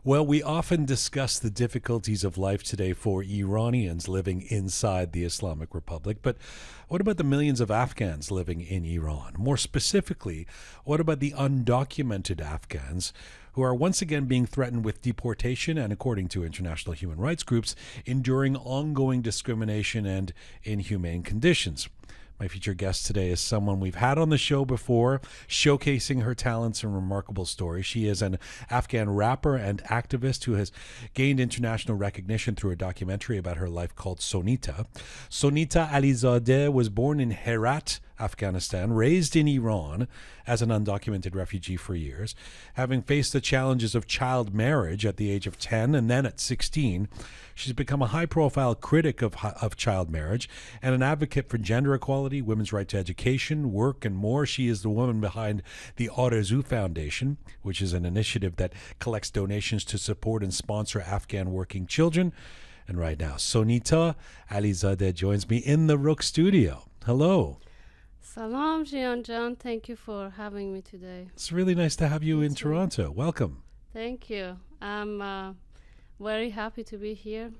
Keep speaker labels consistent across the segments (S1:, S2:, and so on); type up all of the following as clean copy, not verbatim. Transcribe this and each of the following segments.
S1: Well, we often discuss the difficulties of life today for Iranians living inside the Islamic Republic, but what about the millions of Afghans living in Iran? More specifically, what about the undocumented Afghans who are once again being threatened with deportation and, according to international human rights groups, enduring ongoing discrimination and inhumane conditions? My featured guest today is someone we've had on the show before, showcasing her talents and remarkable story. She is an Afghan rapper and activist who has gained international recognition through a documentary about her life called Sonita. Sonita Alizadeh was born in Herat, Afghanistan, raised in Iran as an undocumented refugee for years. Having faced the challenges of child marriage at the age of 10 and then at 16, she's become a high-profile critic of child marriage and an advocate for gender equality, women's right to education, work, and more. She is the woman behind the Arezu Foundation, which is an initiative that collects donations to support and sponsor Afghan working children. And right now, Sonita Alizadeh joins me in the Roqe Studio. Hello.
S2: Salam, Jian. Thank you for having me today.
S1: It's really nice to have you in Toronto. Welcome.
S2: Thank you. I'm very happy to be here,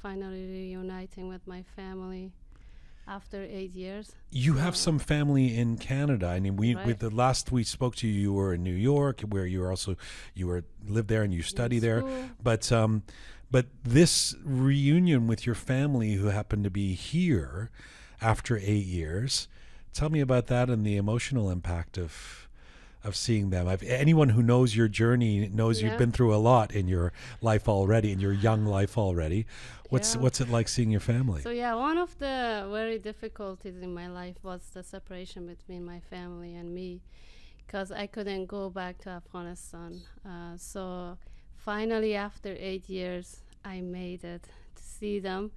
S2: finally reuniting with my family after 8 years.
S1: You have some family in Canada. I mean,
S2: Right.
S1: with the last we spoke to you, you were in New York, where you lived there and you study there.
S2: School.
S1: But this reunion with your family, who happened to be here after 8 years, tell me about that and the emotional impact of seeing them. Anyone who knows your journey knows you've been through a lot in your life already, in your young life already. What's it like seeing your family?
S2: So one of the very difficulties in my life was the separation between my family and me, because I couldn't go back to Afghanistan. So finally, after 8 years, I made it to see them.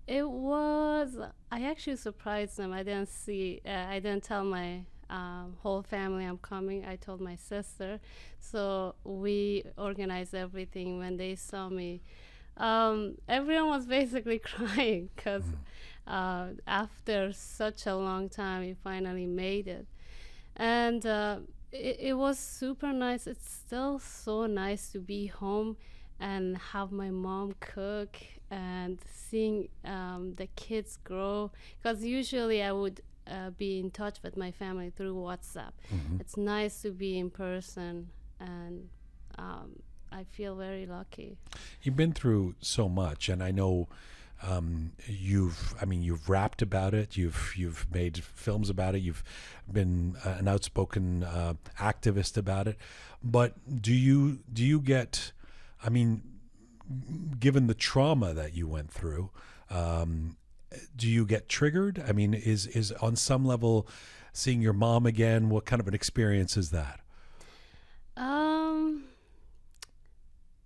S2: I actually surprised them. I didn't tell my whole family I'm coming. I told my sister. So we organized everything. When they saw me, everyone was basically crying because after such a long time, we finally made it. And it was super nice. It's still so nice to be home and have my mom cook and seeing the kids grow, because usually I would be in touch with my family through WhatsApp. It's nice to be in person, and I feel very lucky.
S1: You've been through so much, and I know you've rapped about it, you've made films about it, you've been an outspoken activist about it. But do you get, given the trauma that you went through, do you get triggered? I mean, is on some level seeing your mom again, what kind of an experience is that?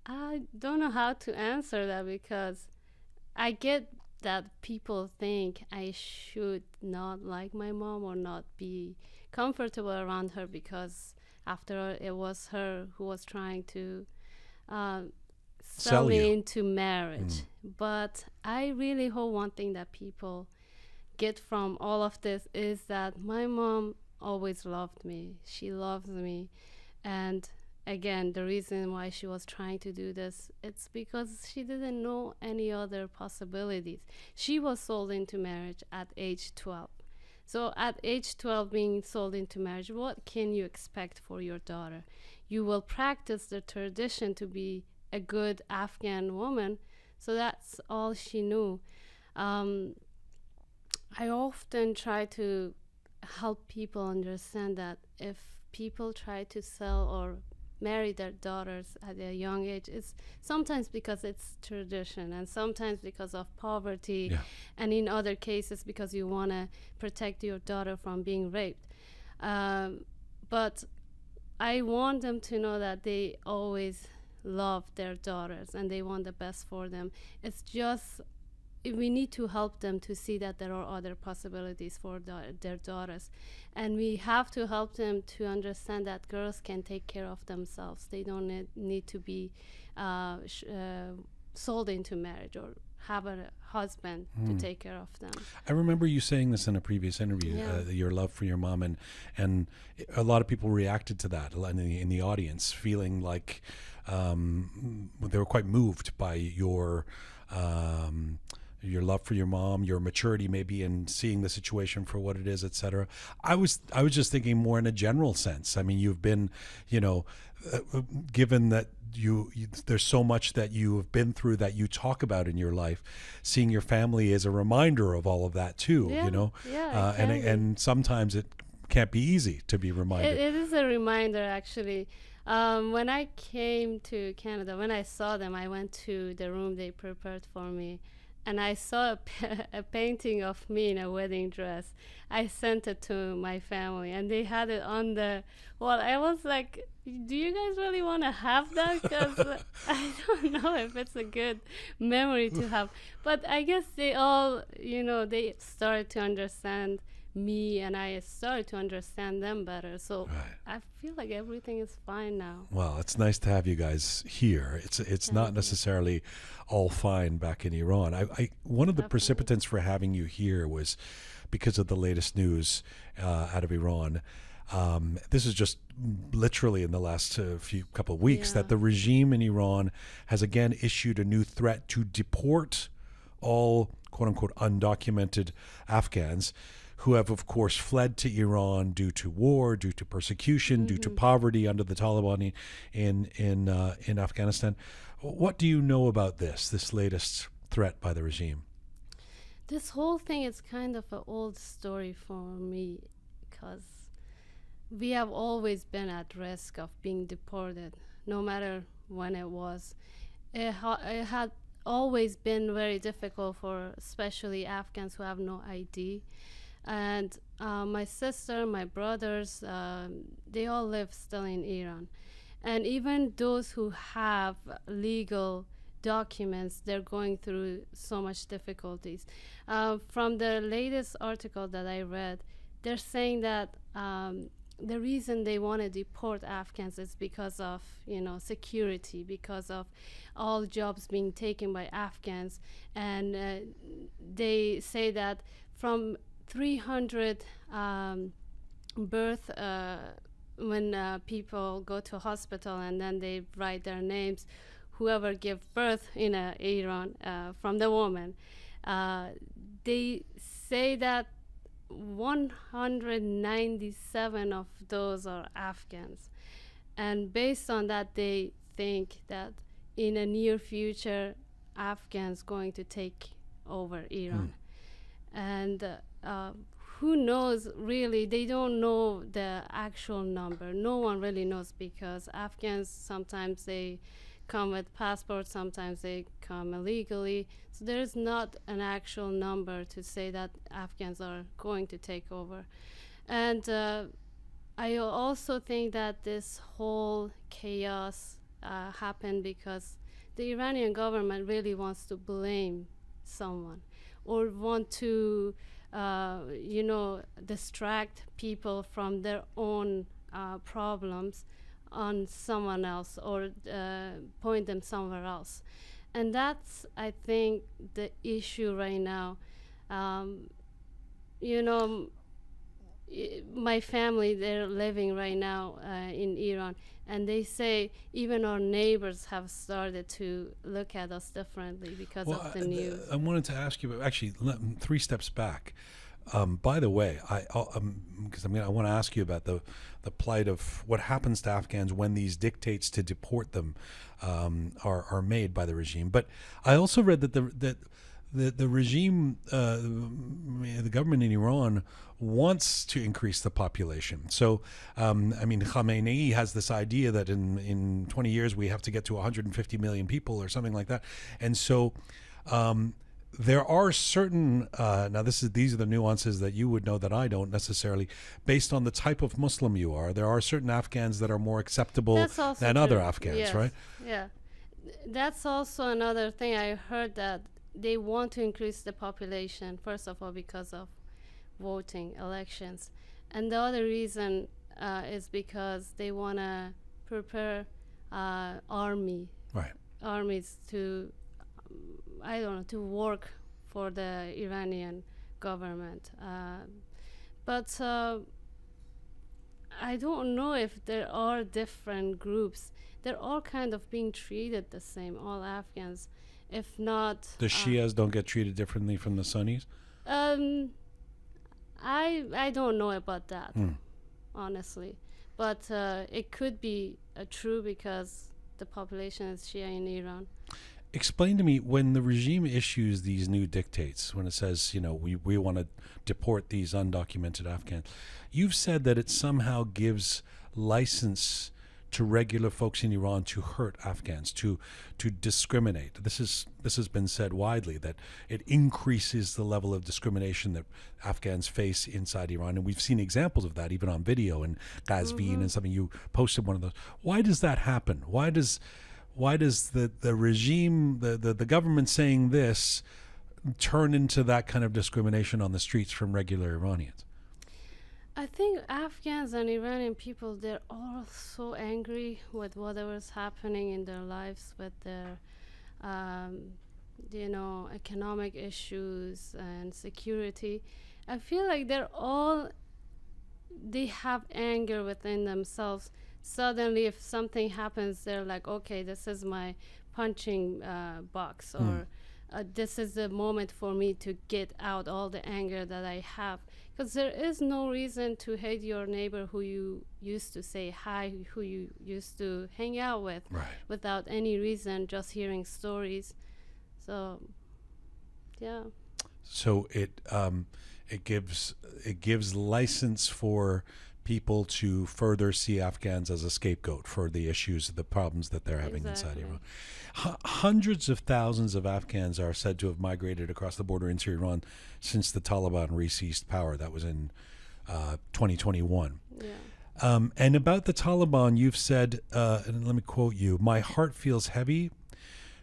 S2: I don't know how to answer that, because I get that people think I should not like my mom or not be comfortable around her, because after all, it was her who was trying to sell me into marriage. But I really hope one thing that people get from all of this is that my mom always loved me. She loves me. And again, the reason why she was trying to do this, it's because she didn't know any other possibilities. She was sold into marriage at age 12. So at age 12, being sold into marriage, what can you expect for your daughter? You will practice the tradition to be a good Afghan woman. So that's all she knew. I often try to help people understand that if people try to sell or marry their daughters at a young age, it's sometimes because it's tradition, and sometimes because of poverty, and in other cases because you want to protect your daughter from being raped. But I want them to know that they always love their daughters and they want the best for them. It's just we need to help them to see that there are other possibilities for their daughters, and we have to help them to understand that girls can take care of themselves. They don't need to be sold into marriage or have a husband to take care of them.
S1: I remember you saying this in a previous interview, your love for your mom, and a lot of people reacted to that in the audience, feeling like they were quite moved by your love for your mom, your maturity maybe in seeing the situation for what it is, etc. I was just thinking more in a general sense. I mean, you've been, you know, given that there's so much that you have been through that you talk about in your life, seeing your family is a reminder of all of that too.
S2: Yeah,
S1: You know,
S2: yeah, it
S1: and
S2: can be.
S1: and sometimes it can't be easy to be reminded.
S2: It is a reminder, actually. When I came to Canada, when I saw them, I went to the room they prepared for me, and I saw a painting of me in a wedding dress. I sent it to my family, and they had it on the wall. I was like, "Do you guys really want to have that?" Because I don't know if it's a good memory to have. But I guess they all, they started to understand me, and I started to understand them better. So
S1: Right.
S2: I feel like everything is fine now.
S1: Well, it's nice to have you guys here. It's not
S2: Thank you.
S1: necessarily all fine back in Iran. One of the
S2: Definitely.
S1: precipitants for having you here was because of the latest news out of Iran. This is just literally in the last few couple of weeks
S2: Yeah.
S1: that the regime in Iran has again issued a new threat to deport all quote unquote undocumented Afghans who have, of course, fled to Iran due to war, due to persecution, due to
S2: Hmm.
S1: poverty under the Taliban in Afghanistan. What do you know about this latest threat by the regime?
S2: This whole thing is kind of an old story for me, because we have always been at risk of being deported, no matter when it was. It had always been very difficult for especially Afghans who have no ID. And my sister, my brothers, they all live still in Iran. And even those who have legal documents, they're going through so much difficulties. From the latest article that I read, they're saying that the reason they want to deport Afghans is because of security, because of all jobs being taken by Afghans, and they say that from 300 birth when people go to hospital and then they write their names, whoever give birth in Iran from the woman, they say that 197 of those are Afghans. And based on that, they think that in a near future, Afghans going to take over Iran. And who knows, really, they don't know the actual number. No one really knows, because Afghans, sometimes they come with passports, sometimes they come illegally. So there's not an actual number to say that Afghans are going to take over. And I also think that this whole chaos happened because the Iranian government really wants to blame someone, or want to, distract people from their own problems on someone else, or point them somewhere else. And that's, I think, the issue right now. Um, you know, my family, they're living right now in Iran, and they say even our neighbors have started to look at us differently because
S1: Well,
S2: of the news.
S1: I wanted to ask you, but actually, three steps back. By the way, because I want to ask you about the plight of what happens to Afghans when these dictates to deport them are made by the regime. But I also read that the regime, the government in Iran, wants to increase the population. So, Khamenei has this idea that in 20 years we have to get to 150 million people or something like that. And so there are certain, these are the nuances that you would know that I don't necessarily, based on the type of Muslim you are. There are certain Afghans that are more acceptable
S2: That's also
S1: than
S2: true.
S1: other Afghans,
S2: Yes.
S1: right?
S2: Yeah. That's also another thing. I heard that they want to increase the population, first of all, because of voting, elections. And the other reason is because they want to prepare
S1: Right.
S2: armies to, I don't know, to work for the Iranian government. But I don't know if there are different groups. they're all kind of being treated the same, all Afghans. If not,
S1: The Shias don't get treated differently from the Sunnis?
S2: um, I don't know about that, honestly, but it could be true because the population is Shia in Iran.
S1: Explain to me, when the regime issues these new dictates, when it says, we want to deport these undocumented Afghans, you've said that it somehow gives license to regular folks in Iran to hurt Afghans, to discriminate. This has been said widely, that it increases the level of discrimination that Afghans face inside Iran, and we've seen examples of that even on video in Qazvin and something. You posted one of those. Why does that happen? Why does the regime, the government saying this, turn into that kind of discrimination on the streets from regular Iranians?
S2: I think Afghans and Iranian people, they're all so angry with whatever's happening in their lives, with their, economic issues and security. I feel like they have anger within themselves. Suddenly, if something happens, they're like, okay, this is my punching box, or this is the moment for me to get out all the anger that I have. Because there is no reason to hate your neighbor who you used to say hi, who you used to hang out with, without any reason, just hearing stories. So, yeah.
S1: So it gives license for people to further see Afghans as a scapegoat for the issues, the problems that they're having inside Iran. Hundreds of thousands of Afghans are said to have migrated across the border into Iran since the Taliban re-seized power. That was in 2021.
S2: Yeah.
S1: And about the Taliban, you've said, and let me quote you, "My heart feels heavy.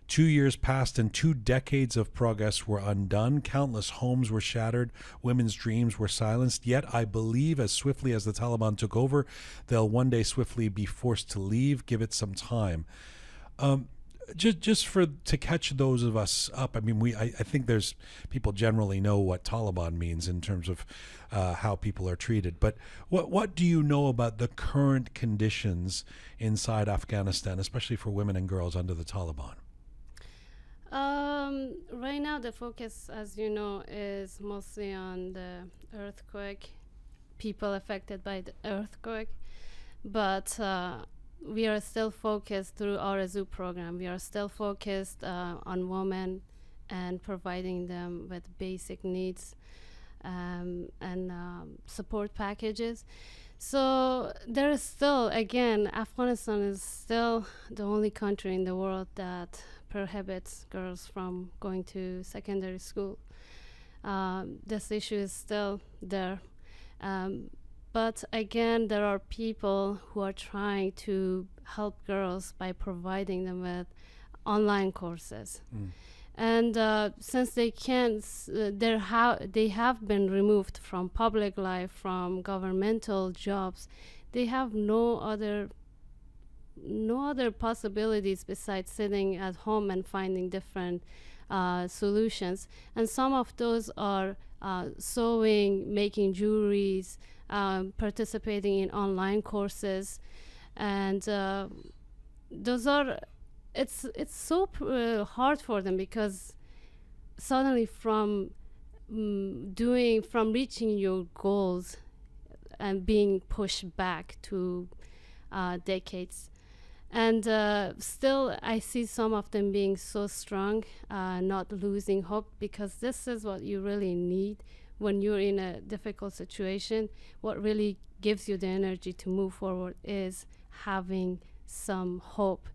S1: 2 years passed and 2 decades of progress were undone. Countless homes were shattered. Women's dreams were silenced. Yet I believe as swiftly as the Taliban took over, they'll one day swiftly be forced to leave. Give it some time." Just to catch those of us up, I mean, I think there's people generally know what Taliban means in terms of how people are treated. But what do you know about the current conditions inside Afghanistan, especially for women and girls under the Taliban?
S2: Right now, the focus, as you know, is mostly on the earthquake, people affected by the earthquake. But we are still focused through our zoo program. We are still focused on women and providing them with basic needs and support packages. So there is still, again, Afghanistan is still the only country in the world that prohibits girls from going to secondary school. This issue is still there. But again, there are people who are trying to help girls by providing them with online courses. And since they can't, they have been removed from public life, from governmental jobs, they have no other possibilities besides sitting at home and finding different solutions. And some of those are sewing, making jewelries, participating in online courses, and those are it's so hard for them, because suddenly from reaching your goals and being pushed back to decades. And still I see some of them being so strong, not losing hope, because this is what you really need when you're in a difficult situation. What really gives you the energy to move forward is having some hope.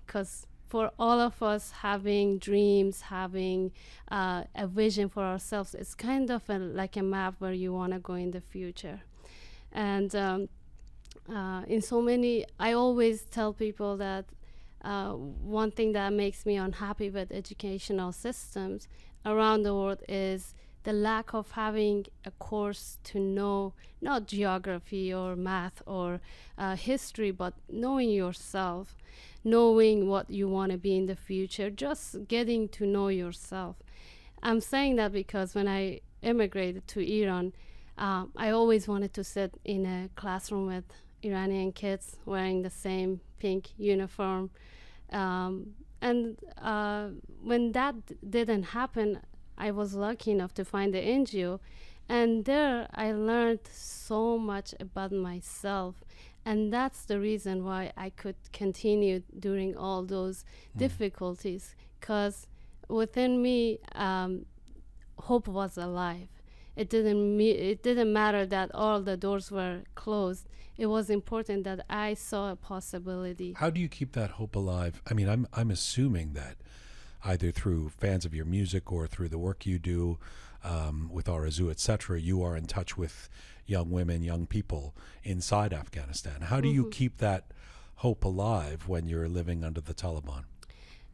S2: Because for all of us, having dreams, having a vision for ourselves, it's kind of like a map where you want to go in the future. And I always tell people that one thing that makes me unhappy with educational systems around the world is the lack of having a course to know, not geography or math or history, but knowing yourself, knowing what you want to be in the future, just getting to know yourself. I'm saying that because when I immigrated to Iran, I always wanted to sit in a classroom with Iranian kids wearing the same pink uniform. And when that didn't happen, I was lucky enough to find the NGO. And there I learned so much about myself. And that's the reason why I could continue during all those difficulties. Because within me, hope was alive. It didn't matter that all the doors were closed. It was important that I saw a possibility.
S1: How do you keep that hope alive? I mean, I'm assuming that either through fans of your music or through the work you do with Arazu, etc., you are in touch with young women, young people inside Afghanistan. How do you keep that hope alive when you're living under the Taliban?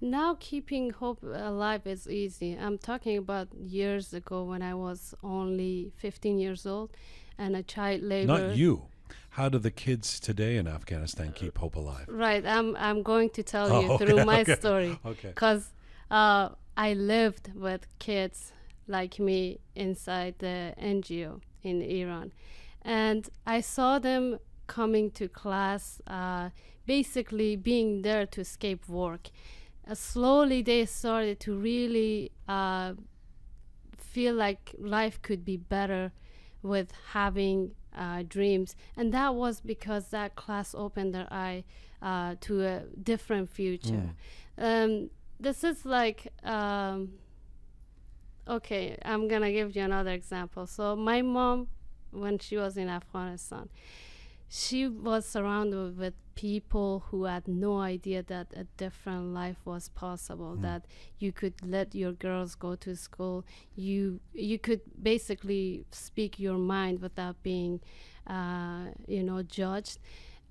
S2: Now keeping hope alive is easy. I'm talking about years ago when I was only 15 years old and a child labor.
S1: Not you. How do the kids today in Afghanistan keep hope alive?
S2: Right. I'm going to tell you through my story.
S1: Okay.
S2: Because I lived with kids like me inside the NGO in Iran. And I saw them coming to class, basically being there to escape work. Slowly they started to really feel like life could be better with having dreams. And that was because that class opened their eye to a different future. This is like, okay, I'm going to give you another example. So my mom, when she was in Afghanistan, she was surrounded with people who had no idea that a different life was possible, that you could let your girls go to school, you could basically speak your mind without being judged.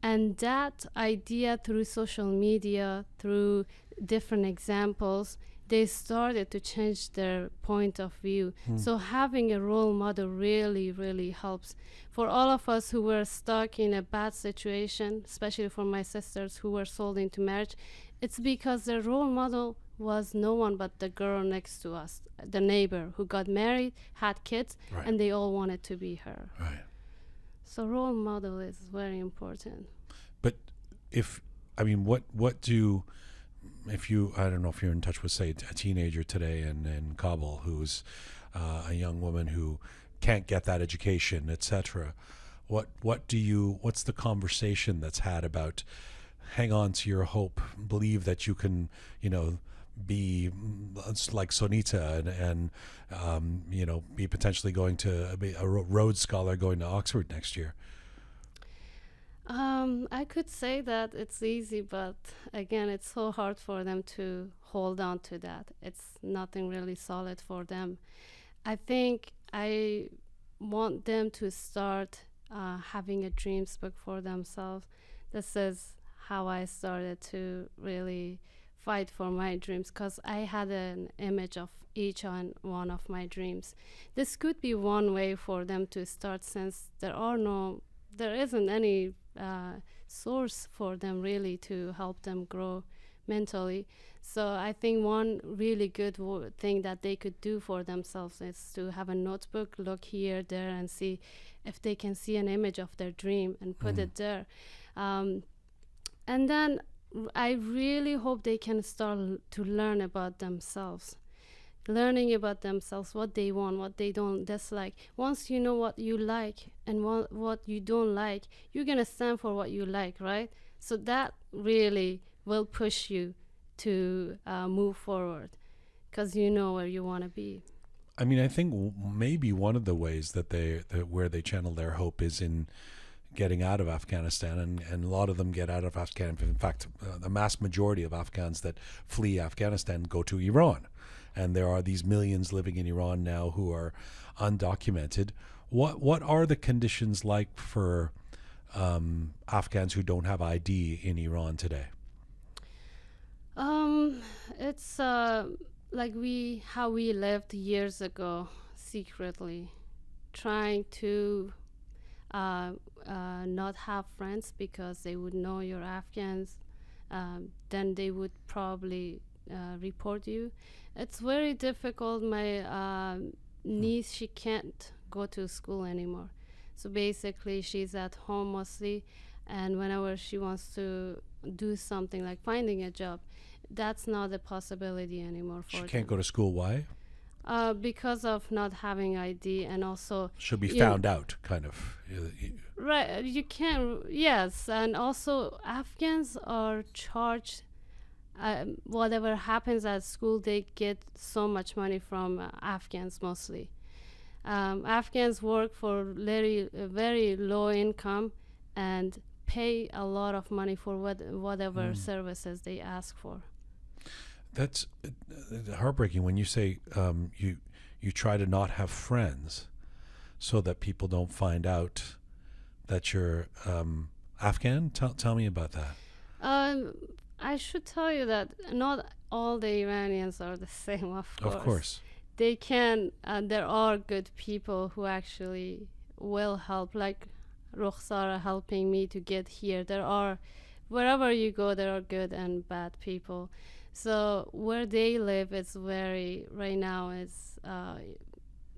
S2: And that idea, through social media, through different examples, they started to change their point of view. So having a role model really, really helps. For all of us who were stuck in a bad situation, especially for my sisters who were sold into marriage, it's because their role model was no one but the girl next to us, the neighbor who got married, had kids, and they all wanted to be her.
S1: Right.
S2: So role model is very important.
S1: But if I don't know if you're in touch with, say, a teenager today in Kabul who's a young woman who can't get that education, etc. What's the conversation that's had about hang on to your hope, believe that you can, be like Sonita and be potentially going to be a Rhodes Scholar going to Oxford next year?
S2: I could say that it's easy, but again, it's so hard for them to hold on to that. It's nothing really solid for them. I think I want them to start having a dreams book for themselves. This is how I started to really fight for my dreams, because I had an image of each and one of my dreams. This could be one way for them to start, since there isn't any source for them really to help them grow mentally. So I think one really good thing that they could do for themselves is to have a notebook, look here, there, and see if they can see an image of their dream and put it there. And then I really hope they can start to learn about themselves. Learning about themselves, what they want, what they don't dislike. Once you know what you like and what you don't like, you're going to stand for what you like, right? So that really will push you to move forward, because you know where you want to be.
S1: I mean, I think maybe one of the ways that where they channel their hope is in getting out of Afghanistan, and a lot of them get out of Afghanistan. In fact, the mass majority of Afghans that flee Afghanistan go to Iran. And there are these millions living in Iran now who are undocumented. What are the conditions like for Afghans who don't have ID in Iran today?
S2: It's like how we lived years ago, secretly, trying to not have friends because they would know you're Afghans. Then they would probably report you. It's very difficult. My niece, she can't go to school anymore. So basically, she's at home mostly. and whenever she wants to do something like finding a job, that's not a possibility anymore for
S1: She
S2: them.
S1: can't go to school. Why?
S2: Because of not having ID, and also
S1: She'll be
S2: you-
S1: found out, kind of.
S2: right, you can, yes, and also Afghans are charged. Whatever happens at school, they get so much money from Afghans mostly. Afghans work for very low income and pay a lot of money for whatever services they ask for.
S1: That's heartbreaking when you say you try to not have friends so that people don't find out that you're Afghan. Tell me about that.
S2: I should tell you that not all the Iranians are the same, of course.
S1: Of course.
S2: They can, there are good people who actually will help, like Roqe helping me to get here. There are, wherever you go, there are good and bad people. So where they live is right now is,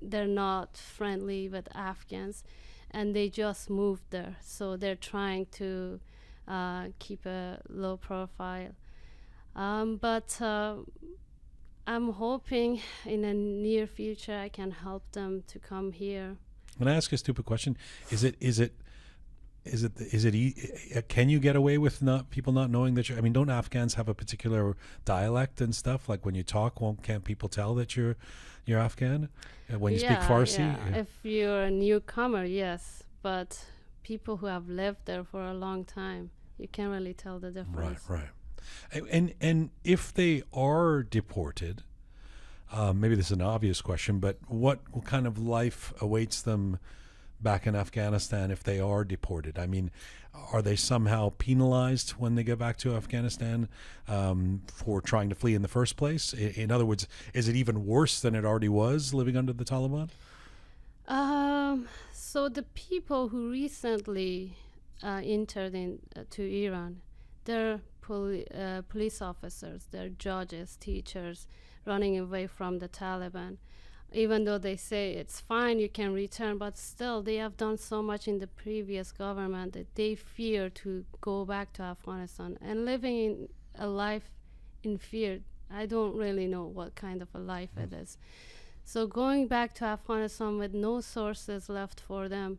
S2: they're not friendly with Afghans, and they just moved there. So they're trying to keep a low profile. But I'm hoping in the near future I can help them to come here.
S1: Can I ask a stupid question? Can you get away with people not knowing that you're? I mean, don't Afghans have a particular dialect and stuff? Like when you talk, can't people tell that you're Afghan when you speak Farsi?
S2: Yeah. If you're a newcomer, yes, but people who have lived there for a long time, you can't really tell the difference.
S1: Right. And if they are deported, maybe this is an obvious question, but what kind of life awaits them back in Afghanistan if they are deported? I mean, are they somehow penalized when they get back to Afghanistan for trying to flee in the first place? In other words, is it even worse than it already was living under the Taliban?
S2: So the people who recently entered to Iran, they're police officers, they're judges, teachers, running away from the Taliban. Even though they say it's fine, you can return, but still they have done so much in the previous government that they fear to go back to Afghanistan. And living in a life in fear, I don't really know what kind of a life it is. So going back to Afghanistan with no sources left for them,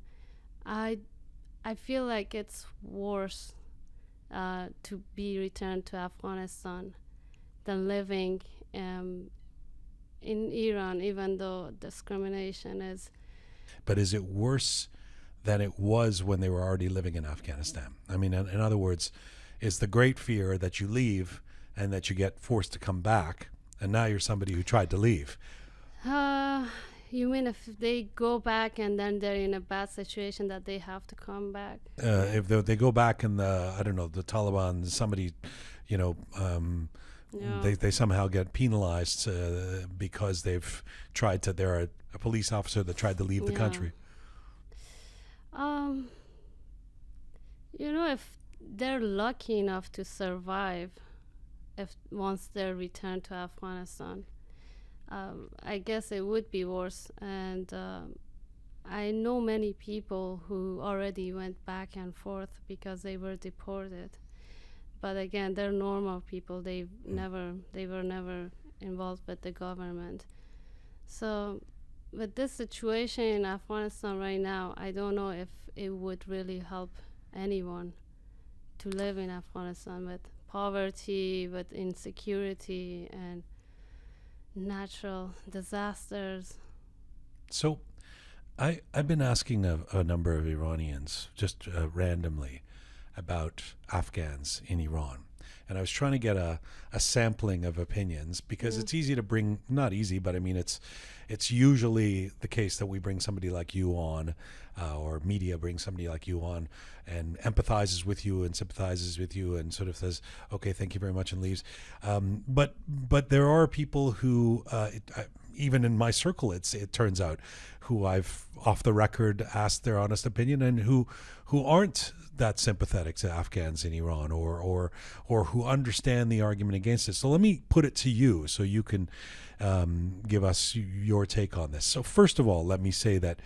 S2: I feel like it's worse to be returned to Afghanistan than living in Iran, even though discrimination is.
S1: But is it worse than it was when they were already living in Afghanistan? I mean, in other words, is the great fear that you leave and that you get forced to come back, and now you're somebody who tried to leave?
S2: You mean if they go back and then they're in a bad situation that they have to come back?
S1: If they go back and I don't know, the Taliban, somebody, they somehow get penalized because they've tried to. They're a police officer that tried to leave the country.
S2: If they're lucky enough to survive, if once they're returned to Afghanistan, I guess it would be worse. And I know many people who already went back and forth because they were deported. But again, they're normal people. They were never involved with the government. So with this situation in Afghanistan right now, I don't know if it would really help anyone to live in Afghanistan with poverty, with insecurity, and natural disasters.
S1: So I've been asking a number of Iranians just randomly about Afghans in Iran. And I was trying to get a sampling of opinions because it's easy to bring, not easy, but I mean, it's usually the case that we bring somebody like you on, or media brings somebody like you on and empathizes with you and sympathizes with you and sort of says, okay, thank you very much, and leaves. But there are people who, even in my circle, it turns out, who I've off the record asked their honest opinion and who aren't that sympathetic to Afghans in Iran or who understand the argument against it. So let me put it to you so you can give us your take on this. So first of all, let me say that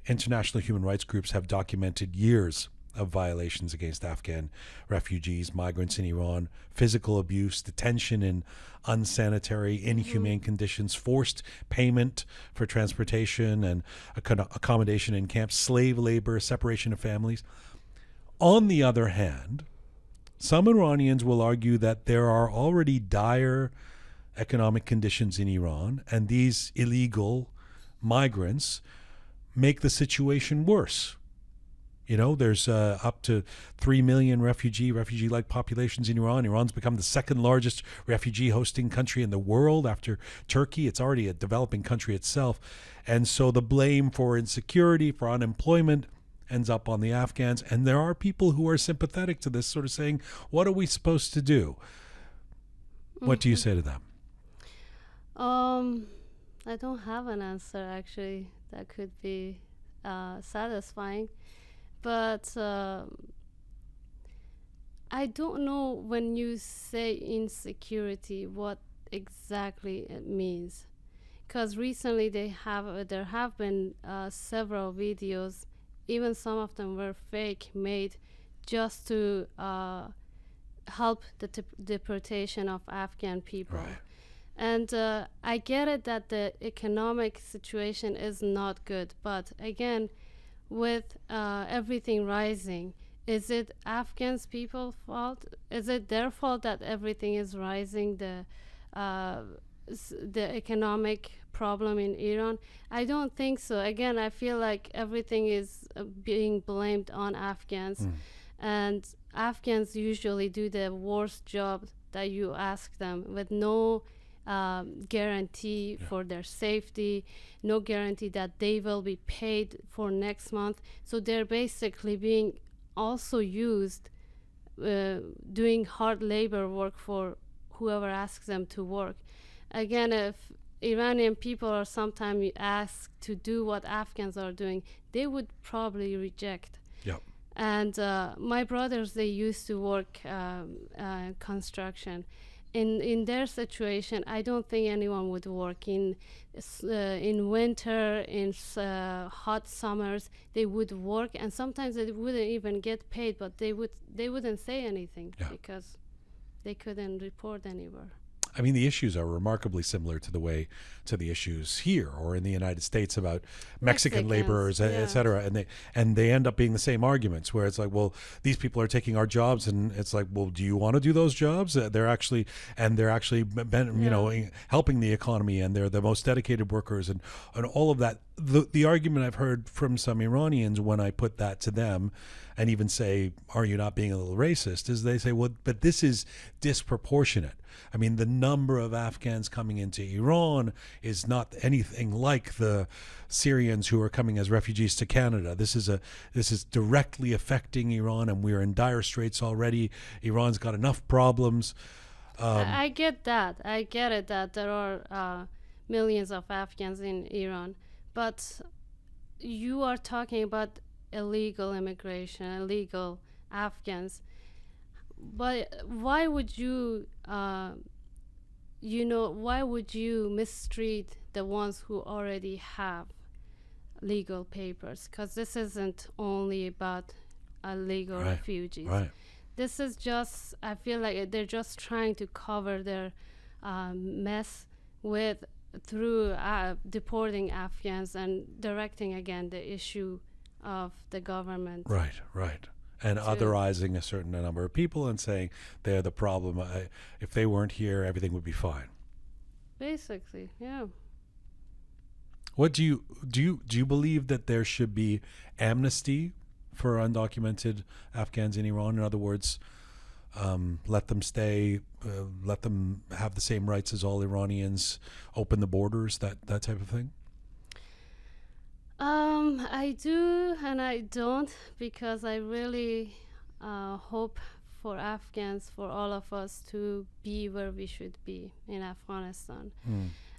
S1: international human rights groups have documented years of violations against Afghan refugees, migrants in Iran, physical abuse, detention in unsanitary, inhumane conditions, forced payment for transportation and accommodation in camps, slave labor, separation of families. On the other hand, some Iranians will argue that there are already dire economic conditions in Iran, and these illegal migrants make the situation worse. You know, there's up to 3 million refugee-like populations in Iran. Iran's become the second largest refugee-hosting country in the world after Turkey. It's already a developing country itself. And so the blame for insecurity, for unemployment, ends up on the Afghans. And there are people who are sympathetic to this, sort of saying, what are we supposed to do? What do you say to them?
S2: I don't have an answer, actually, that could be satisfying. But I don't know, when you say insecurity, what exactly it means. Because recently there have been several videos, even some of them were fake, made just to help the deportation of Afghan people.
S1: Right.
S2: And I get it that the economic situation is not good, but again, with everything rising, is it Afghans people's fault? Is it their fault that everything is rising, the economic problem in Iran? I don't think so. Again, I feel like everything is being blamed on Afghans, and Afghans usually do the worst job that you ask them, with no guarantee for their safety, no guarantee that they will be paid for next month. So they're basically being also used doing hard labor work for whoever asks them to work. Again, if Iranian people are sometimes asked to do what Afghans are doing, they would probably reject.
S1: Yep.
S2: And my brothers, they used to work construction. In their situation, I don't think anyone would work in winter, in hot summers. They would work, and sometimes they wouldn't even get paid, but they wouldn't say anything because they couldn't report anywhere.
S1: I mean, the issues are remarkably similar to the issues here or in the United States about Mexican laborers, et cetera. And they end up being the same arguments, where it's like, well, these people are taking our jobs, and it's like, well, do you want to do those jobs? They're actually helping the economy, and they're the most dedicated workers, and all of that. The argument I've heard from some Iranians when I put that to them, and even say, are you not being a little racist, is they say, well, but this is disproportionate. I mean, the number of Afghans coming into Iran is not anything like the Syrians who are coming as refugees to Canada. This is directly affecting Iran, and we're in dire straits already. Iran's got enough problems.
S2: I get that. I get it that there are millions of Afghans in Iran, but you are talking about illegal immigration, illegal Afghans. But why would you mistreat the ones who already have legal papers? Because this isn't only about illegal refugees.
S1: Right.
S2: This is just, I feel like they're just trying to cover their mess through deporting Afghans and directing again the issue of the government.
S1: Right. And otherizing a certain number of people and saying they're the problem. If they weren't here, everything would be fine.
S2: Basically, yeah.
S1: What do you believe that there should be amnesty for undocumented Afghans in Iran? In other words, let them stay, let them have the same rights as all Iranians, open the borders, that type of thing?
S2: I do and I don't, because I really hope for Afghans, for all of us, to be where we should be in Afghanistan.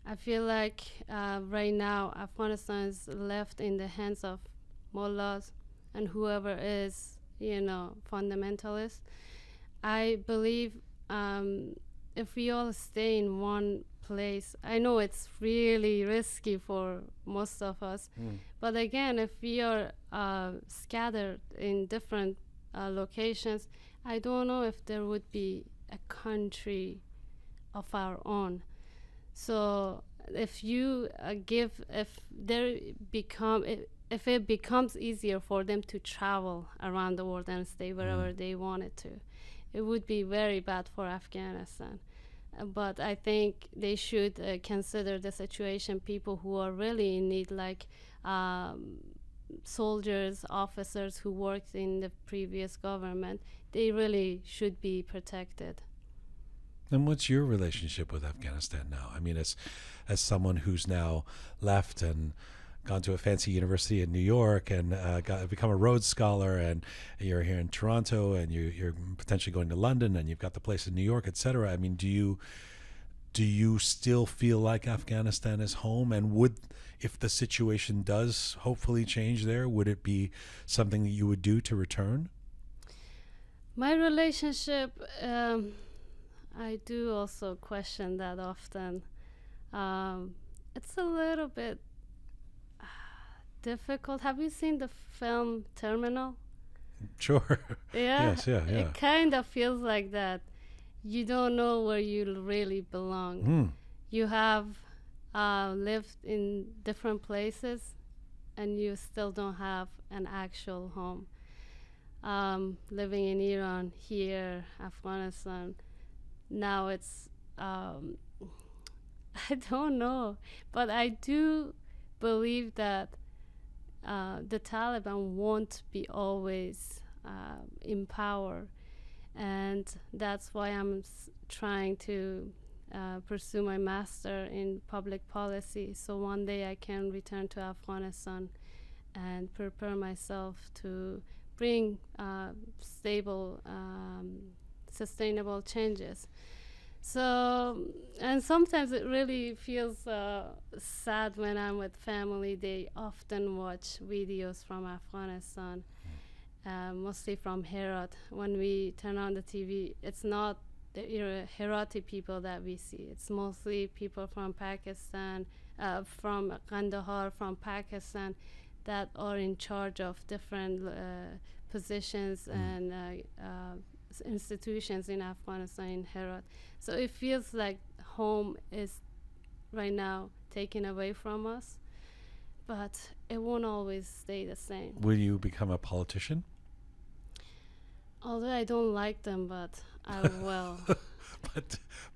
S2: I feel like right now Afghanistan is left in the hands of mullahs and whoever is, fundamentalist. I believe if we all stay in one place, I know it's really risky for most of us, but again, if we are scattered in different locations, I don't know if there would be a country of our own. So if you if it becomes easier for them to travel around the world and stay wherever they wanted to, it would be very bad for Afghanistan. But I think they should consider the situation, people who are really in need, like soldiers, officers who worked in the previous government. They really should be protected.
S1: And what's your relationship with Afghanistan now? I mean, as someone who's now left and gone to a fancy university in New York and become a Rhodes Scholar, and you're here in Toronto, and you're potentially going to London, and you've got the place in New York, etc. I mean, do you still feel like Afghanistan is home? And if the situation does hopefully change there, would it be something that you would do to return?
S2: My relationship, I do also question that often. It's a little bit difficult. Have you seen the film Terminal?
S1: Sure.
S2: Yeah.
S1: Yes, yeah.
S2: It kind of feels like that. You don't know where you really belong. You have lived in different places, and you still don't have an actual home. Living in Iran, here, Afghanistan, now it's, I don't know, but I do believe that the Taliban won't be always in power, and that's why I'm trying to pursue my master in public policy, so one day I can return to Afghanistan and prepare myself to bring stable, sustainable changes. So, and sometimes it really feels sad when I'm with family. They often watch videos from Afghanistan, mostly from Herat. When we turn on the TV, it's not the Herati people that we see. It's mostly people from Pakistan, from Kandahar, from Pakistan, that are in charge of different positions and institutions in Afghanistan, in Herat. So it feels like home is right now taken away from us, but it won't always stay the same.
S1: Will you become a politician?
S2: Although I don't like them, but I will.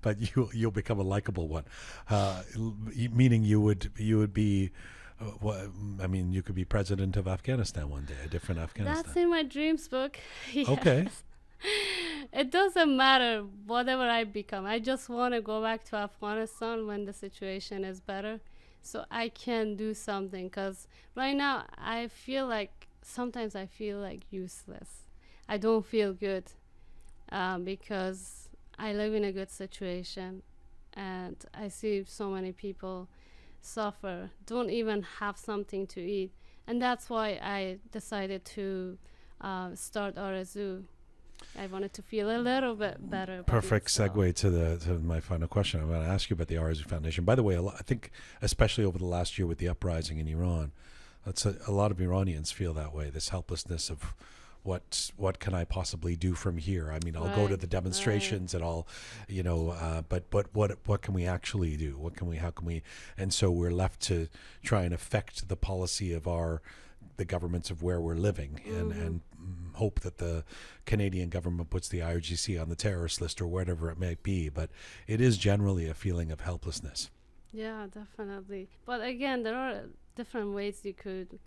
S1: but you'll become a likable one, meaning you would be. I mean, you could be president of Afghanistan one day, a different Afghanistan.
S2: That's in my dreams book. Yes.
S1: Okay.
S2: It doesn't matter whatever I become. I just want to go back to Afghanistan when the situation is better, so I can do something. Because right now I feel like sometimes I feel like useless. I don't feel good because I live in a good situation, and I see so many people suffer, don't even have something to eat, and that's why I decided to start RSU. I wanted to feel a little bit better.
S1: Perfect segue to my final question. I'm going to ask you about the RSU Foundation. By the way, I think especially over the last year with the uprising in Iran, a lot of Iranians feel that way. This helplessness of what can I possibly do from here? I mean, I'll go to the demonstrations and I'll, but what can we actually do? How can we? And so we're left to try and affect the policy of the governments of where we're living, and hope that the Canadian government puts the IRGC on the terrorist list or whatever it may be. But it is generally a feeling of helplessness.
S2: Yeah, definitely. But again, there are different ways you could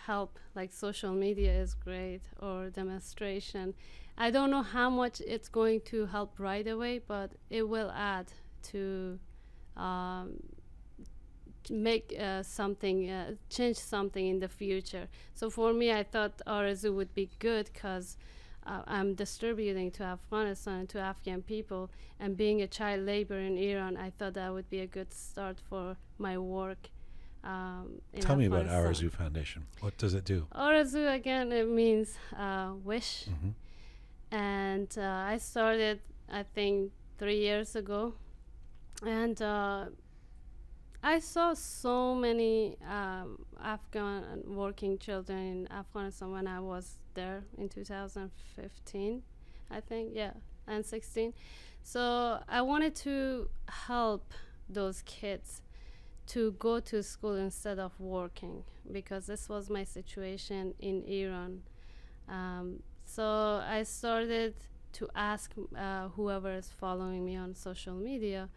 S2: help, like social media is great, or demonstration. I don't know how much it's going to help right away, but it will add to make change something in the future. So for me, I thought RSU would be good because I'm distributing to Afghanistan and to Afghan people, and being a child labor in Iran, I thought that would be a good start for my work.
S1: Tell me about RSU Foundation. What does it do?
S2: RSU, again, it means wish. And I started, I think, 3 years ago, and I saw so many Afghan working children in Afghanistan when I was there in 2015, I think, yeah, and 16. So I wanted to help those kids to go to school instead of working, because this was my situation in Iran. So I started to ask whoever is following me on social media,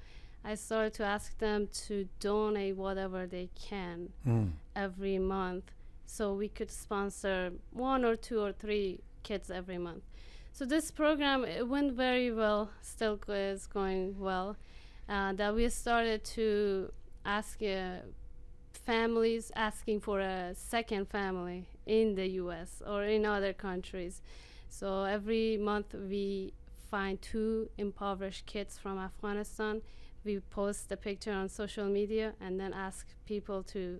S2: I started to ask them to donate whatever they can every month, so we could sponsor 1 or 2 or 3 kids every month. So this program, it went very well, still is going well, that we started to ask families asking for a second family in the US or in other countries. So every month we find 2 impoverished kids from Afghanistan. We post the picture on social media and then ask people to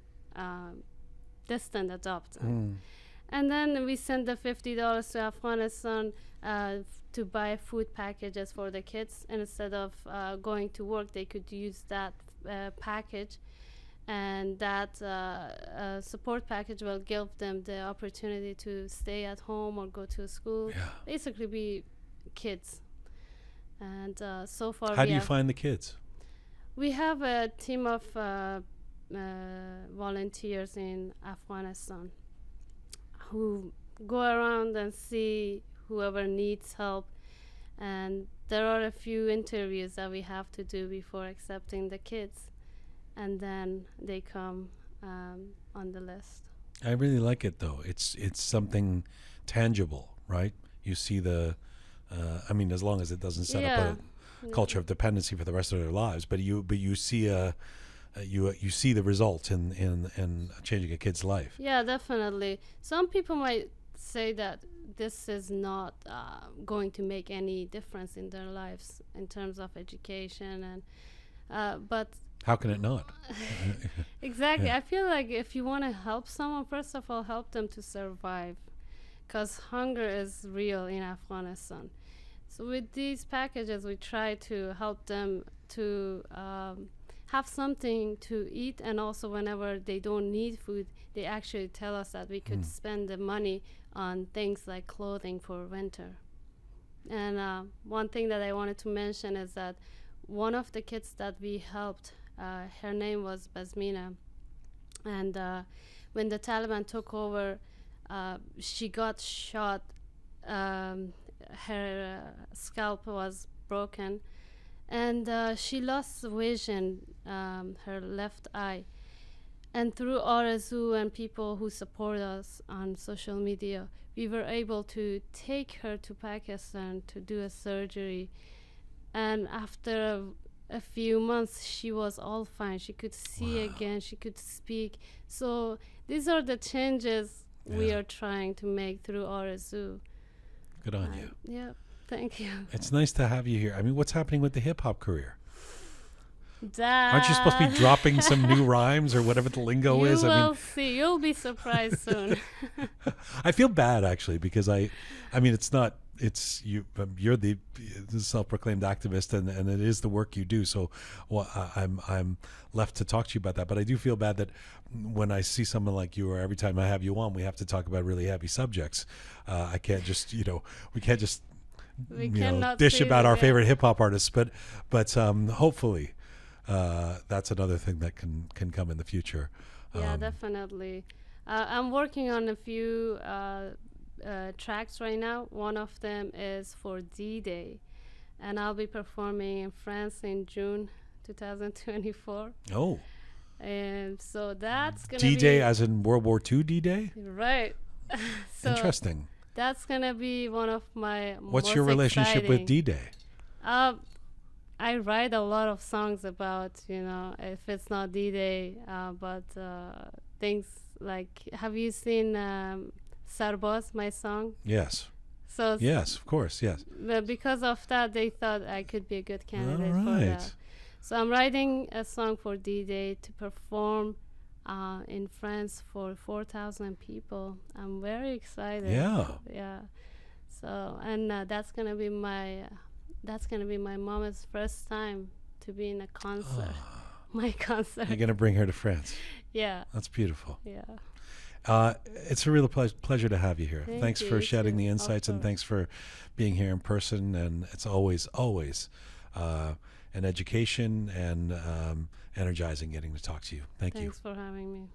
S2: distant adopt them. And then we send the $50 to Afghanistan to buy food packages for the kids. And instead of going to work, they could use that package. And that support package will give them the opportunity to stay at home or go to school.
S1: Yeah.
S2: Basically be kids. And so far
S1: How do you find the kids?
S2: We have a team of volunteers in Afghanistan who go around and see whoever needs help. And there are a few interviews that we have to do before accepting the kids. And then they come on the list.
S1: I really like it, though. It's something tangible, right? You see the, I mean, as long as it doesn't set up a culture of dependency for the rest of their lives, but you see you see the result in changing a kid's life.
S2: Yeah, definitely. Some people might say that this is not going to make any difference in their lives in terms of education, and but
S1: how can it not?
S2: exactly.
S1: Yeah.
S2: I feel like if you want to help someone, first of all, help them to survive, because hunger is real in Afghanistan. So with these packages, we try to help them to have something to eat, and also whenever they don't need food, they actually tell us that we could spend the money on things like clothing for winter. And one thing that I wanted to mention is that one of the kids that we helped, her name was Basmina, and when the Taliban took over, she got shot. Her scalp was broken, and she lost vision, her left eye. And through Arazu and people who support us on social media, we were able to take her to Pakistan to do a surgery. And after a few months, she was all fine. She could see again, she could speak. So these are the changes we are trying to make through Arazu.
S1: Good on you.
S2: Yeah, thank you.
S1: It's nice to have you here. I mean, what's happening with the hip-hop career?
S2: Dad.
S1: Aren't you supposed to be dropping some new rhymes or whatever the lingo is?
S2: You
S1: I
S2: will
S1: mean,
S2: see. You'll be surprised soon.
S1: I feel bad actually because I mean, it's not. It's you. You're the self-proclaimed activist, and it is the work you do. So, I'm left to talk to you about that. But I do feel bad that when I see someone like you, or every time I have you on, we have to talk about really heavy subjects. I can't just, we can't just, dish about our favorite hip hop artists. But hopefully, that's another thing that can come in the future.
S2: Yeah, definitely. I'm working on a few tracks right now. One of them is for D-Day, and I'll be performing in France in June 2024.
S1: Oh.
S2: And so that's gonna
S1: D-Day
S2: be
S1: as in World War II D-Day?
S2: right. So
S1: interesting.
S2: that's gonna be one of my
S1: What's
S2: most
S1: your relationship
S2: exciting.
S1: with D-Day?
S2: I write a lot of songs about, if it's not D-Day, but things like, have you seen Sarbaz, my song?
S1: Yes.
S2: So
S1: yes, of course, yes.
S2: Because of that, they thought I could be a good candidate
S1: All
S2: for
S1: right.
S2: that. So I'm writing a song for D-Day to perform in France for 4,000 people. I'm very excited.
S1: Yeah.
S2: Yeah. So, and that's going to be that's gonna be my mom's first time to be in a concert. My concert.
S1: You're going to bring her to France.
S2: Yeah.
S1: That's beautiful.
S2: Yeah.
S1: It's a real pleasure to have you here. Thanks
S2: you,
S1: for
S2: you
S1: shedding
S2: too.
S1: the
S2: Of
S1: insights, and
S2: course.
S1: thanks for being here in person. And it's always an education and energizing getting to talk to you. Thank you.
S2: Thanks for having me.